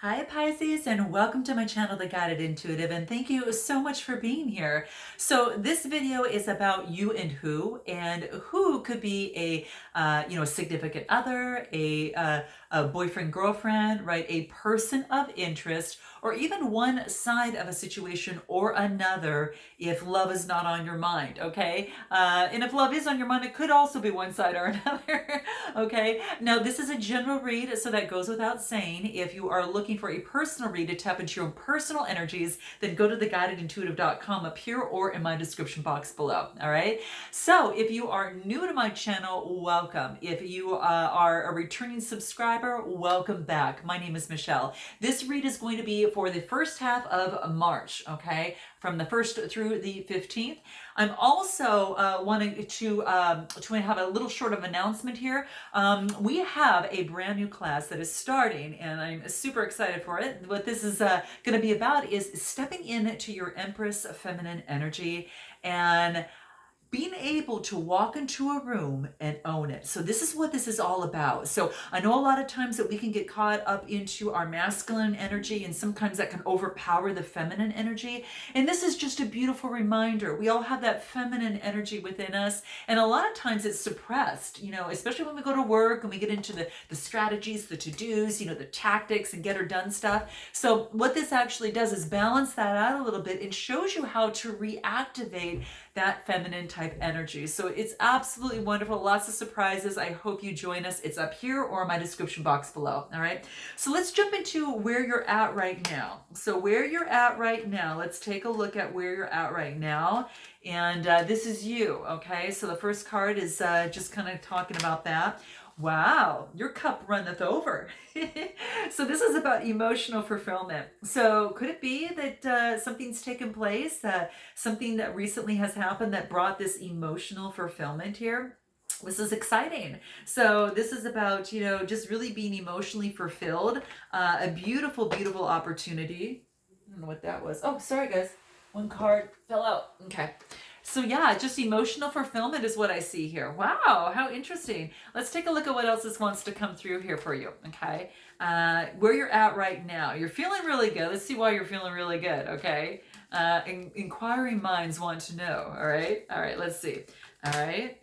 Hi Pisces, and welcome to my channel, The Guided Intuitive, and thank you so much for being here. So this video is about you and who could be a significant other, a boyfriend, girlfriend, right? A person of interest, or even one side of a situation or another if love is not on your mind, okay? And if love is on your mind, it could also be one side or another, okay? Now, this is a general read, so that goes without saying. If you are looking for a personal read to tap into your own personal energies, then go to theguidedintuitive.com up here or in my description box below, all right? So if you are new to my channel, welcome. If you are a returning subscriber, welcome back. My name is Michelle. This read is going to be for the first half of March, okay? From the 1st through the 15th. I'm also wanting to have a little short of announcement here. We have a brand new class that is starting, and I'm super excited for it. What this is going to be about is stepping into your Empress feminine energy and being able to walk into a room and own it. So this is what this is all about. So I know a lot of times that we can get caught up into our masculine energy, and sometimes that can overpower the feminine energy. And this is just a beautiful reminder. We all have that feminine energy within us, and a lot of times it's suppressed, especially when we go to work and we get into the strategies, the to-dos, the tactics and get her done stuff. So what this actually does is balance that out a little bit and shows you how to reactivate that feminine type energy. So it's absolutely wonderful. Lots of surprises. I hope you join us. It's up here or in my description box below. All right. So let's jump into where you're at right now. So where you're at right now, let's take a look at where you're at right now. And this is you. Okay. So the first card is just kind of talking about that. Wow, your cup runneth over. So this is about emotional fulfillment. So could it be that something's taken place, something that recently has happened that brought this emotional fulfillment here? This is exciting. So this is about, just really being emotionally fulfilled. A beautiful, beautiful opportunity. I don't know what that was. Oh, sorry guys. One card fell out. Okay. So yeah, just emotional fulfillment is what I see here. Wow, how interesting. Let's take a look at what else this wants to come through here for you, okay? Where you're at right now. You're feeling really good. Let's see why you're feeling really good, okay? Inquiring minds want to know, all right? All right, let's see. All right.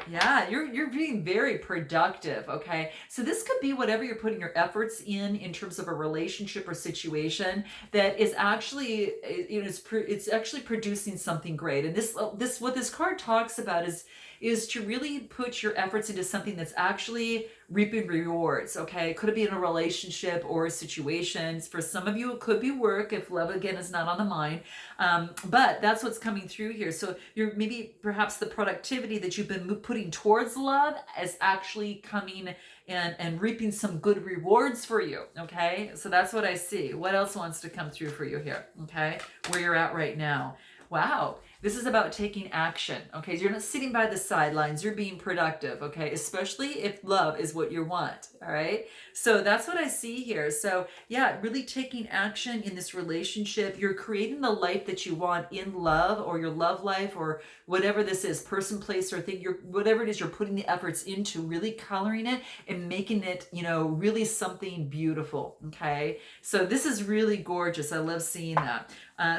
Yeah, you're being very productive, okay? So this could be whatever you're putting your efforts in terms of a relationship or situation that is actually, it's actually producing something great. And this what this card talks about is to really put your efforts into something that's actually reaping rewards, okay? Could it be in a relationship or a situation? For some of you, it could be work if love, again, is not on the mind. But that's what's coming through here. So you're maybe perhaps the productivity that you've been putting towards love is actually coming and reaping some good rewards for you, okay? So that's what I see. What else wants to come through for you here, okay? Where you're at right now. Wow, this is about taking action, okay? You're not sitting by the sidelines, you're being productive, okay? Especially if love is what you want, all right? So that's what I see here. So yeah, really taking action in this relationship. You're creating the life that you want in love, or your love life, or whatever this is, person, place, or thing, whatever it is you're putting the efforts into, really coloring it and making it, really something beautiful, okay? So this is really gorgeous. I love seeing that.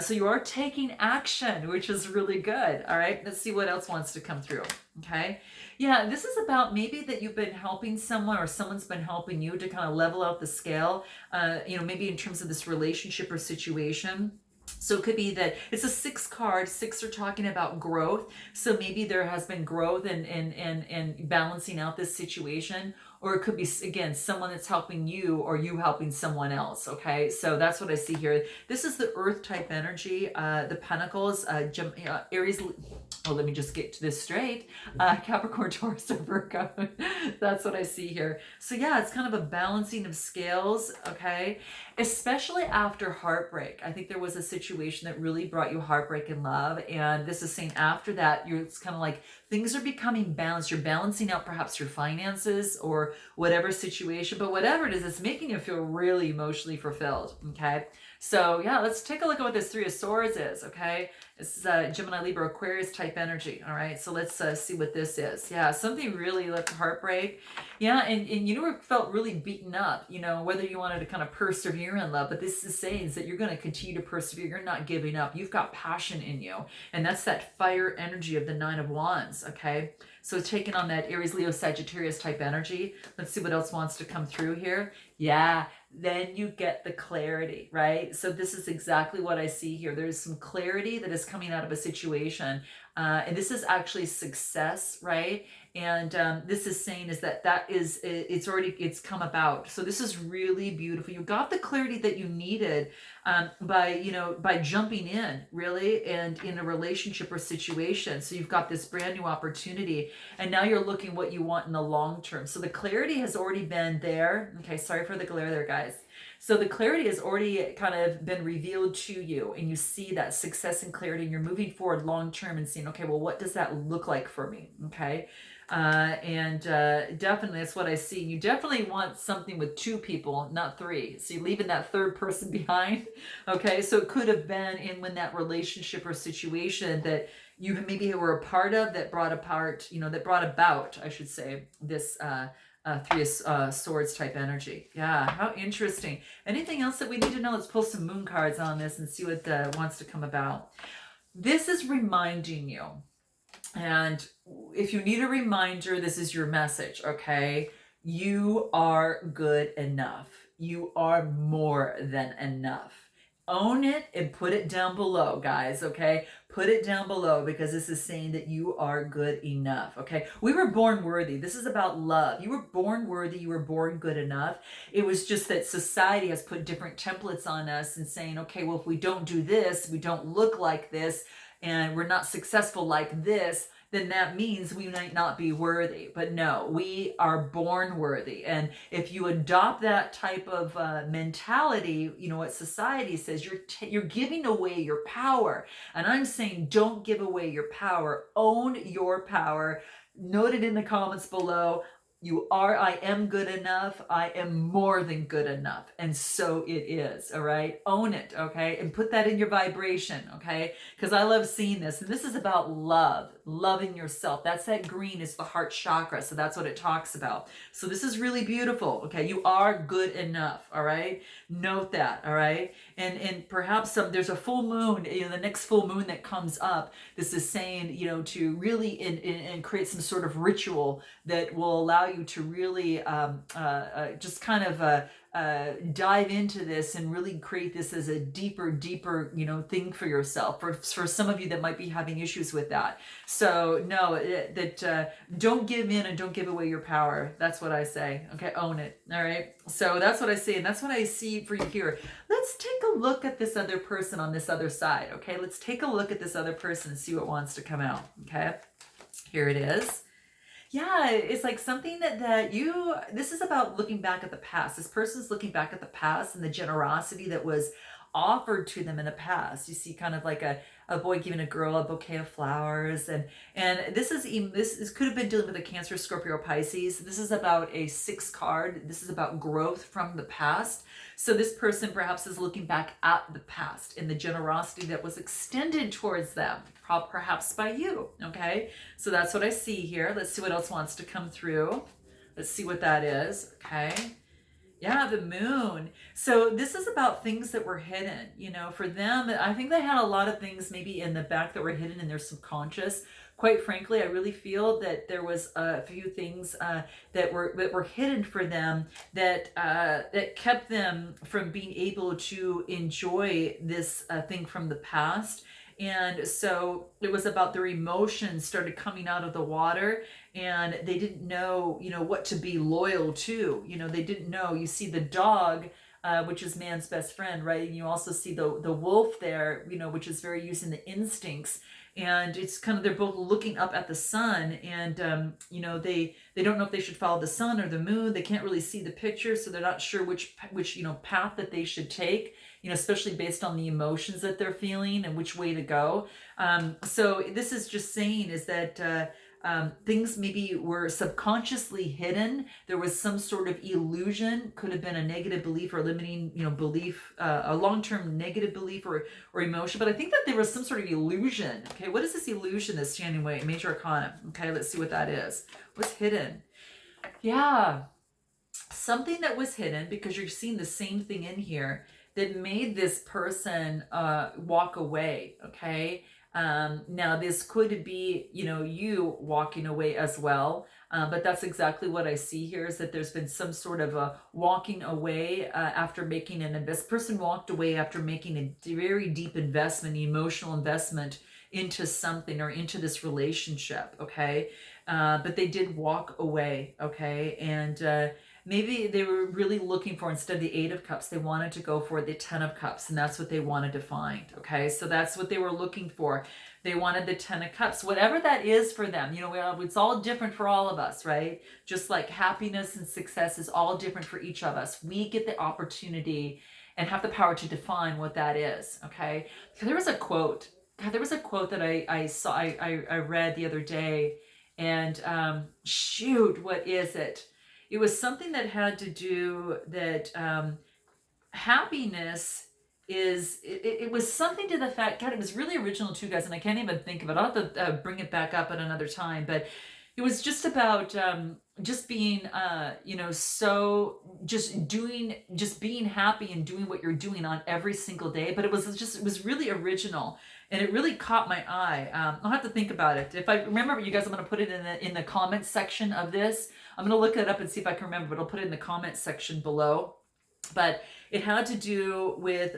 So you are taking action, which is really good. All right, let's see what else wants to come through. Okay. Yeah, this is about maybe that you've been helping someone or someone's been helping you to kind of level out the scale, maybe in terms of this relationship or situation. So it could be that it's a 6 card. 6 are talking about growth. So maybe there has been growth and balancing out this situation. Or it could be, again, someone that's helping you or you helping someone else, okay? So that's what I see here. This is the earth type energy, the pentacles, Aries, oh, let me just get to this straight. Capricorn, Taurus, or Virgo. That's what I see here. So yeah, it's kind of a balancing of scales, okay? Especially after heartbreak. I think there was a situation that really brought you heartbreak and love. And this is saying after that, it's kind of like things are becoming balanced. You're balancing out perhaps your finances or for whatever situation, but whatever it is, it's making you feel really emotionally fulfilled. Okay. So yeah, let's take a look at what this Three of Swords is. Okay. This is Gemini, Libra, Aquarius type energy. All right. So let's see what this is. Yeah. Something really like heartbreak. Yeah. And you know, felt really beaten up, you know, whether you wanted to kind of persevere in love, but this is saying is that you're going to continue to persevere. You're not giving up. You've got passion in you. And that's that fire energy of the Nine of Wands. Okay. So taking on that Aries, Leo, Sagittarius type energy. Let's see what else wants to come through here. Yeah, then you get the clarity, right? So this is exactly what I see here. There's some clarity that is coming out of a situation. And this is actually success, right? And this is saying is that it's come about. So this is really beautiful. You got the clarity that you needed by jumping in, really, and in a relationship or situation. So you've got this brand new opportunity, and now you're looking what you want in the long term. So the clarity has already been there. Okay, sorry for the glare there, guys. So the clarity has already kind of been revealed to you, and you see that success and clarity, and you're moving forward long term and seeing, okay, well, what does that look like for me? Okay. Definitely that's what I see. You definitely want something with two people, not three. So you're leaving that third person behind. Okay. So it could have been when that relationship or situation that you maybe were a part of that brought about, I should say, this, Three of Swords type energy. Yeah, how interesting. Anything else that we need to know? Let's pull some moon cards on this and see what wants to come about. This is reminding you, and if you need a reminder, this is your message, okay? You are good enough. You are more than enough. Own it and put it down below, guys, okay? Put it down below, because this is saying that you are good enough, okay? We were born worthy. This is about love. You were born worthy. You were born good enough. It was just that society has put different templates on us and saying, okay, well, if we don't do this, we don't look like this, and we're not successful like this, then that means we might not be worthy. But no, we are born worthy. And if you adopt that type of mentality, you know what society says, you're giving away your power. And I'm saying, don't give away your power. Own your power. Note it in the comments below. I am good enough. I am more than good enough. And so it is, all right? Own it, okay? And put that in your vibration, okay? Because I love seeing this. And this is about love, loving yourself. That's that green is the heart chakra. So that's what it talks about. So this is really beautiful, okay? You are good enough, all right? Note that, all right? And perhaps there's a full moon, the next full moon that comes up. This is saying, to really and create some sort of ritual that will allow you to really just kind of dive into this and really create this as a deeper thing for yourself. For some of you that might be having issues with that. So no, don't give in and don't give away your power. That's what I say. Okay, own it. All right. So that's what I say, and that's what I see for you here. Let's take a look at this other person on this other side. Okay, let's take a look at this other person and see what wants to come out. Okay, here it is. Yeah, it's like something this is about looking back at the past. This person's looking back at the past and the generosity that was offered to them in the past. You see kind of like a boy giving a girl a bouquet of flowers. And this could have been dealing with a Cancer, Scorpio, Pisces. This is about a 6 card. This is about growth from the past. So this person perhaps is looking back at the past and the generosity that was extended towards them, perhaps by you, okay? So that's what I see here. Let's see what else wants to come through. Let's see what that is, okay? Yeah, the moon. So this is about things that were hidden, for them. I think they had a lot of things maybe in the back that were hidden in their subconscious. Quite frankly, I really feel that there was a few things that were hidden for them that kept them from being able to enjoy this thing from the past. And so it was about their emotions started coming out of the water, and they didn't know, what to be loyal to. They didn't know. You see the dog, which is man's best friend, right? And you also see the wolf there, which is very using the instincts. And it's kind of, they're both looking up at the sun, and they don't know if they should follow the sun or the moon. They can't really see the picture, so they're not sure which path that they should take, especially based on the emotions that they're feeling and which way to go. So this is just saying is that things maybe were subconsciously hidden. There was some sort of illusion, could have been a negative belief or limiting, belief, a long-term negative belief or emotion. But I think that there was some sort of illusion. Okay, what is this illusion that's standing way? Major Arcana. Okay, let's see what that is. What's hidden? Yeah, something that was hidden, because you're seeing the same thing in here that made this person walk away. Okay, now this could be, you walking away as well, but that's exactly what I see here, is that there's been some sort of a walking away after making an invest. Person walked away after making a very deep investment, emotional investment into something or into this relationship. Okay, but they did walk away. Okay, and maybe they were really looking for, instead of the Eight of Cups, they wanted to go for the Ten of Cups, and that's what they wanted to find. Okay, so that's what they were looking for. They wanted the Ten of Cups, whatever that is for them. It's all different for all of us, right? Just like happiness and success is all different for each of us. We get the opportunity and have the power to define what that is. Okay, there was a quote. God, there was a quote that I saw, I read the other day, and shoot, what is it? It was something that had to do that happiness is, it was something to the fact, God, it was really original too, guys, and I can't even think of it. I'll have to bring it back up at another time, but it was just about just being, so just being happy and doing what you're doing on every single day. But it was really original, and it really caught my eye. I'll have to think about it. If I remember, you guys, I'm going to put it in the comments section of this. I'm going to look it up and see if I can remember, but I'll put it in the comments section below. But it had to do with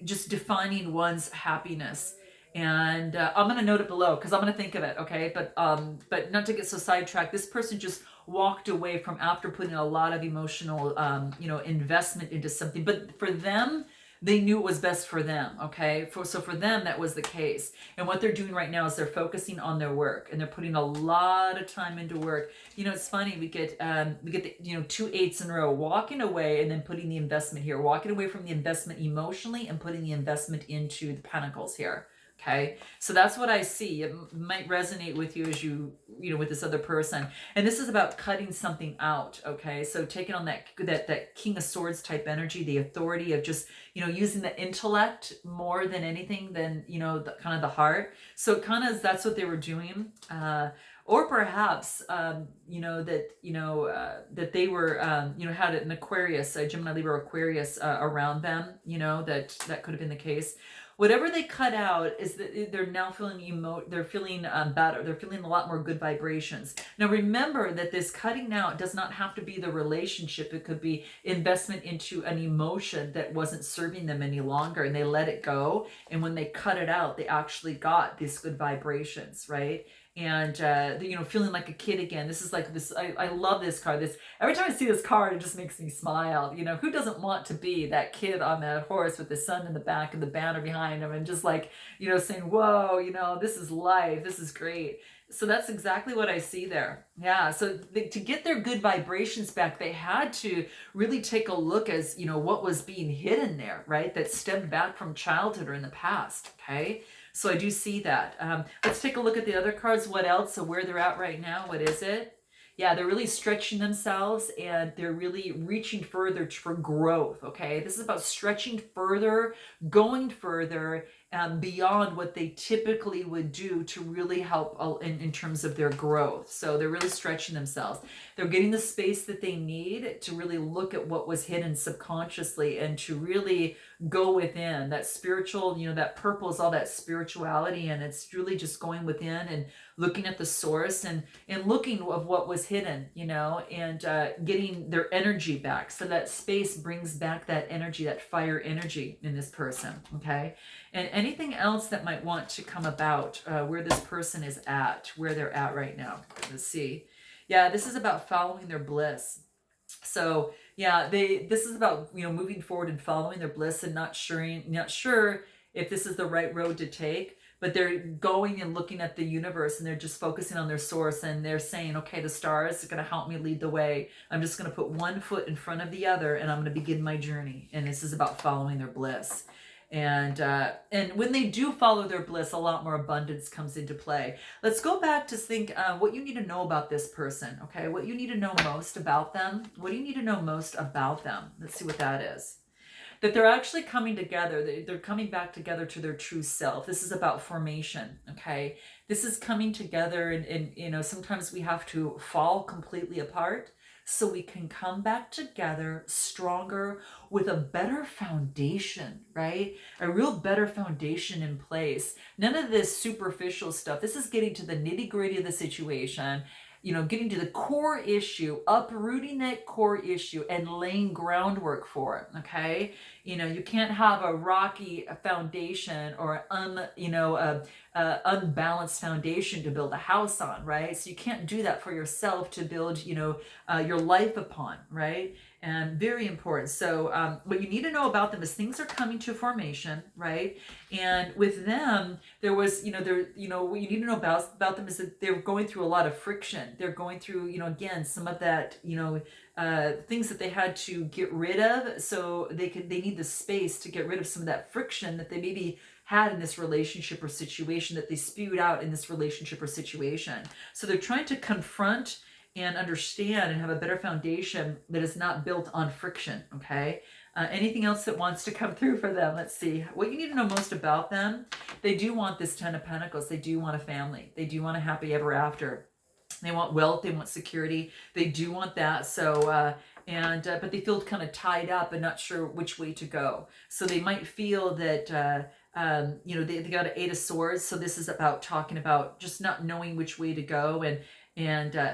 just defining one's happiness. And I'm going to note it below because I'm going to think of it, okay? But not to get so sidetracked, this person just walked away from after putting a lot of emotional, investment into something. But for them, they knew it was best for them, okay? So for them, that was the case. And what they're doing right now is they're focusing on their work, and they're putting a lot of time into work. It's funny, we get the, 2 8s in a row, walking away and then putting the investment here, walking away from the investment emotionally and putting the investment into the pentacles here. Okay, so that's what I see. It might resonate with you as with this other person. And this is about cutting something out. Okay, so taking on that King of Swords type energy, the authority of just, using the intellect more than anything than, kind of the heart. So it kind of, that's what they were doing. Or perhaps, that they were, had an Aquarius, Gemini, Libra, Aquarius around them, that could have been the case. Whatever they cut out is that they're now feeling they're feeling better. They're feeling a lot more good vibrations. Now remember that this cutting out does not have to be the relationship. It could be investment into an emotion that wasn't serving them any longer, and they let it go. And when they cut it out, they actually got these good vibrations, right? And feeling like a kid again. This is like this. I love this card. Every time I see this card, it just makes me smile. Who doesn't want to be that kid on that horse with the sun in the back and the banner behind him, and just like saying, "Whoa, this is life. This is great." So that's exactly what I see there. Yeah. So to get their good vibrations back, they had to really take a look as what was being hidden there, right? That stemmed back from childhood or in the past. Okay. So I do see that. Let's take a look at the other cards. What else? So where they're at right now, what is it? Yeah, they're really stretching themselves, and they're really reaching further for growth, okay? This is about stretching further, going further, beyond what they typically would do to really help in terms of their growth. So they're really stretching themselves. They're getting the space that they need to really look at what was hidden subconsciously and to really go within. That spiritual, that purple is all that spirituality, and it's really just going within and looking at the source and looking of what was hidden, and getting their energy back. So that space brings back that energy, that fire energy in this person, okay? And anything else that might want to come about where this person is at, where they're at right now. Let's see. Yeah, this is about following their bliss. So yeah, this is about, moving forward and following their bliss and not sure if this is the right road to take, but they're going and looking at the universe, and they're just focusing on their source, and they're saying, okay, the stars are going to help me lead the way. I'm just going to put one foot in front of the other, and I'm going to begin my journey. And this is about following their bliss. And when they do follow their bliss, a lot more abundance comes into play. Let's go back to think what you need to know about this person, okay? What you need to know most about them. What do you need to know most about them? Let's see what that is. That they're actually coming together. They're coming back together to their true self. This is about formation, okay? This is coming together, and you know, sometimes we have to fall completely apart so we can come back together stronger with a better foundation, right? A real better foundation in place. None of this superficial stuff. This is getting to the nitty-gritty of the situation, you know, getting to the core issue, uprooting that core issue and laying groundwork for it, okay? You know, you can't have a rocky foundation or unbalanced foundation to build a house on, right? So you can't do that for yourself to build, your life upon, right? And very important. So what you need to know about them is things are coming to formation, right? And with them, there was, what you need to know about them is that they're going through a lot of friction. They're going through, again, some of that, things that they had to get rid of. So they need the space to get rid of some of that friction that they maybe had in this relationship or situation, that they spewed out in this relationship or situation. So they're trying to confront and understand and have a better foundation that is not built on friction, okay? Anything else that wants to come through for them? Let's see. What you need to know most about them, they do want this Ten of Pentacles. They do want a family. They do want a happy ever after. They want wealth. They want security. They do want that. So, but they feel kind of tied up and not sure which way to go. So they might feel that, they got an Eight of Swords. So this is about talking about just not knowing which way to go and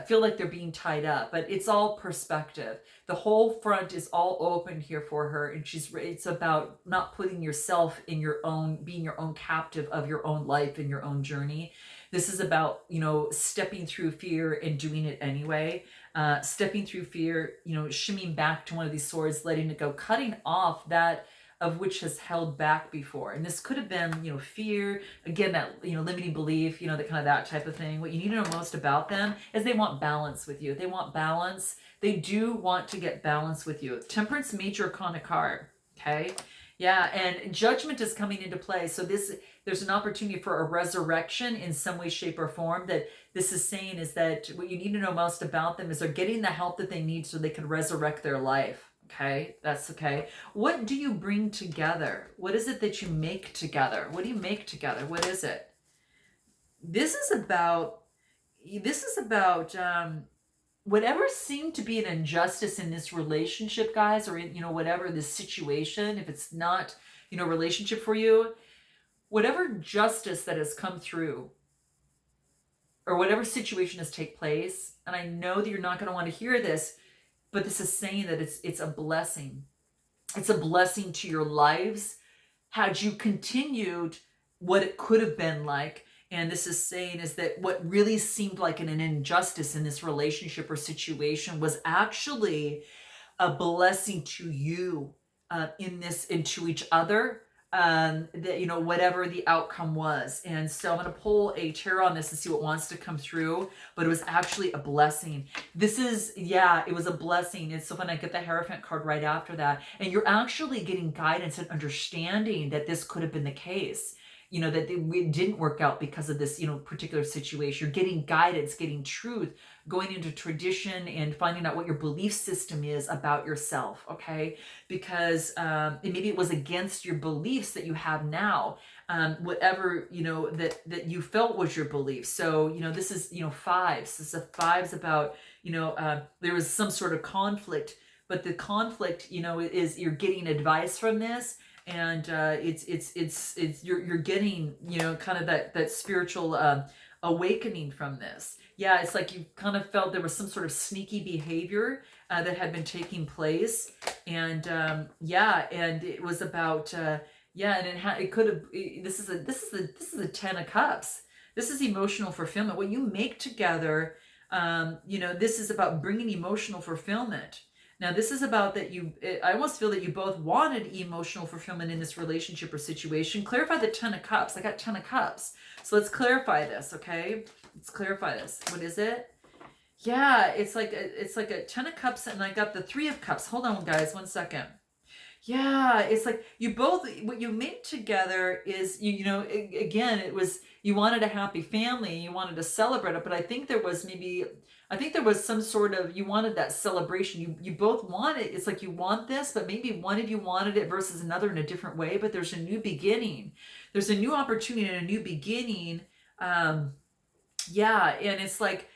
feel like they're being tied up. But it's all perspective. The whole front is all open here for her, and it's about not putting yourself in being your own captive of your own life and your own journey. This is about, stepping through fear and doing it anyway. Stepping through fear, shimmying back to one of these swords, letting it go, cutting off that of which has held back before. And this could have been, fear, again, that, limiting belief, that type of thing. What you need to know most about them is they want balance with you. They want balance. They do want to get balance with you. Temperance, Major Arcana card, okay? Yeah, and Judgment is coming into play. So there's an opportunity for a resurrection in some way, shape, or form. That this is saying is that what you need to know most about them is they're getting the help that they need so they can resurrect their life. Okay, that's okay. What do you bring together? What is it that you make together? What do you make together? What is it? This is about whatever seemed to be an injustice in this relationship, guys, or in, whatever this situation, if it's not, relationship for you, whatever justice that has come through or whatever situation has taken place. And I know that you're not going to want to hear this, but this is saying that it's a blessing. It's a blessing to your lives had you continued what it could have been like. And this is saying is that what really seemed like an injustice in this relationship or situation was actually a blessing to you and to each other. That, whatever the outcome was. And so I'm going to pull a tarot on this and see what wants to come through, but it was actually a blessing. It was a blessing. And so when I get the Hierophant card right after that, and you're actually getting guidance and understanding that this could have been the case, that it didn't work out because of this, particular situation. You're getting guidance, getting truth, going into tradition and finding out what your belief system is about yourself, okay? Because maybe it was against your beliefs that you have now, whatever, that you felt was your belief. So, this is, fives. This is a fives about, there was some sort of conflict, but the conflict, is you're getting advice from this. And you're getting, kind of that spiritual awakening from this. Yeah, it's like you kind of felt there was some sort of sneaky behavior that had been taking place, and and it was about and it could have. This is the Ten of Cups. This is emotional fulfillment. What you make together, this is about bringing emotional fulfillment. Now, this is about that I almost feel that you both wanted emotional fulfillment in this relationship or situation. Clarify the Ten of Cups. I got Ten of Cups. So let's clarify this, okay? Let's clarify this. What is it? Yeah, it's like a Ten of Cups, and I got the Three of Cups. Hold on, guys, 1 second. Yeah, it's like you both what you made together is again it was you wanted a happy family, you wanted to celebrate it, but I think there was some sort of you wanted that celebration. You both wanted it's like you want this, but maybe one of you wanted it versus another in a different way, but there's a new beginning. There's a new opportunity and a new beginning. Um yeah, and it's like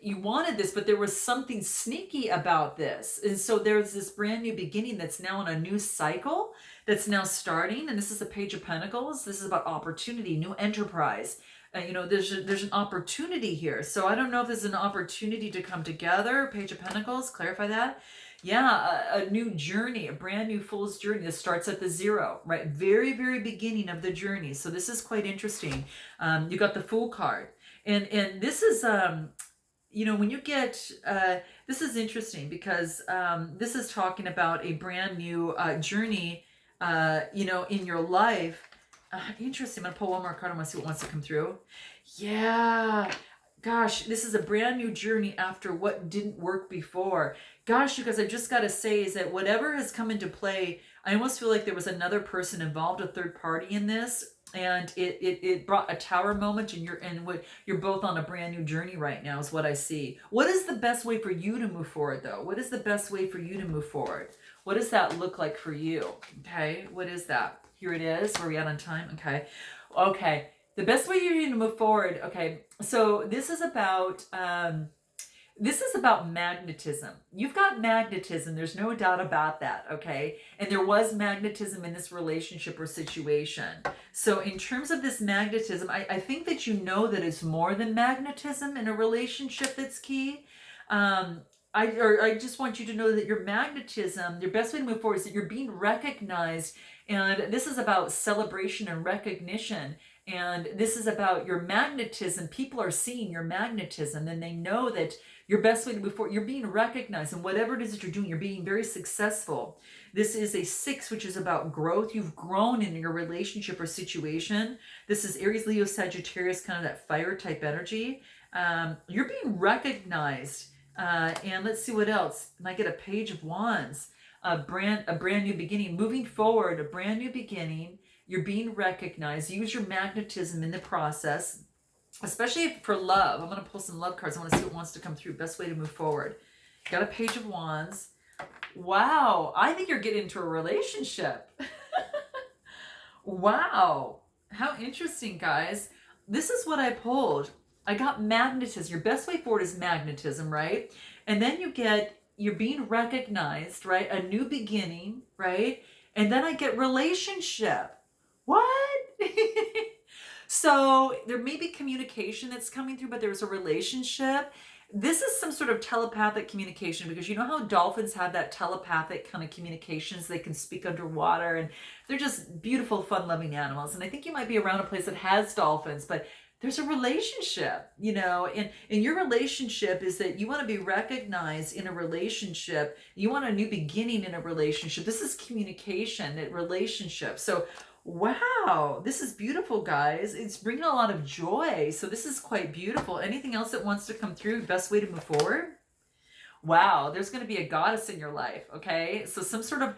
you wanted this, but there was something sneaky about this. And so there's this brand new beginning that's now in a new cycle that's now starting. And this is the Page of Pentacles. This is about opportunity, new enterprise. There's an opportunity here. So I don't know if there's an opportunity to come together. Page of Pentacles, clarify that. Yeah, a new journey, a brand new fool's journey that starts at the zero, right? Very, very beginning of the journey. So this is quite interesting. You got the Fool card. And this is when you get this is interesting because this is talking about a brand new journey in your life. Interesting. I'm gonna pull one more card. I want to see what wants to come through. Yeah, gosh, this is a brand new journey after what didn't work before. Gosh, you guys, I just got to say is that whatever has come into play, I almost feel like there was another person involved, a third party in this, and it brought a tower moment, and you're both on a brand new journey right now is what I see. What is the best way for you to move forward though? What is the best way for you to move forward? What does that look like for you? Okay, what is that? Here it is. Where are we at on time? Okay, the best way you're going to move forward. Okay, so this is about magnetism. You've got magnetism. There's no doubt about that. Okay. And there was magnetism in this relationship or situation. So, in terms of this magnetism, I think that you know that it's more than magnetism in a relationship that's key. I just want you to know that your magnetism, your best way to move forward is that you're being recognized. And this is about celebration and recognition. And this is about your magnetism. People are seeing your magnetism and they know that your best way to move forward, you're being recognized, and whatever it is that you're doing, you're being very successful. This is a 6, which is about growth. You've grown in your relationship or situation. This is Aries, Leo, Sagittarius, kind of that fire type energy. You're being recognized. And let's see what else. And I get a Page of Wands, a brand new beginning. Moving forward, a brand new beginning. You're being recognized. Use your magnetism in the process, especially for love. I'm going to pull some love cards. I want to see what wants to come through. Best way to move forward. Got a Page of Wands. Wow. I think you're getting into a relationship. Wow. How interesting, guys. This is what I pulled. I got magnetism. Your best way forward is magnetism, right? And then you're being recognized, right? A new beginning, right? And then I get relationship. What? So there may be communication that's coming through, but there's a relationship. This is some sort of telepathic communication, because you know how dolphins have that telepathic kind of communications. They can speak underwater, and they're just beautiful, fun-loving animals. And I think you might be around a place that has dolphins, but there's a relationship, and your relationship is that you want to be recognized in a relationship. You want a new beginning in a relationship. This is communication, that relationship. So wow, this is beautiful, guys. It's bringing a lot of joy. So this is quite beautiful. Anything else that wants to come through? Best way to move forward? Wow, there's going to be a goddess in your life, okay? So some sort of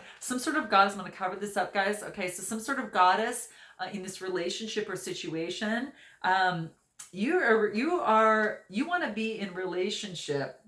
goddess. I'm going to cover this up, guys. Okay, so some sort of goddess in this relationship or situation. You want to be in relationship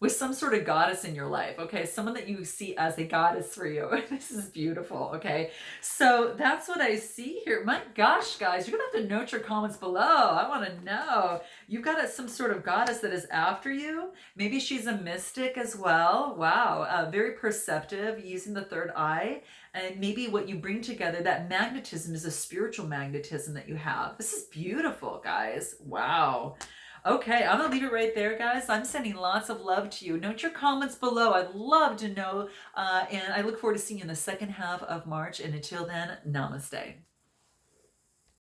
with some sort of goddess in your life, okay? Someone that you see as a goddess for you. This is beautiful, okay? So that's what I see here. My gosh, guys, you're gonna have to note your comments below. I wanna know. You've got some sort of goddess that is after you. Maybe she's a mystic as well. Wow, very perceptive, using the third eye. And maybe what you bring together, that magnetism is a spiritual magnetism that you have. This is beautiful, guys. Wow. Okay, I'm going to leave it right there, guys. I'm sending lots of love to you. Note your comments below. I'd love to know. And I look forward to seeing you in the second half of March. And until then, namaste.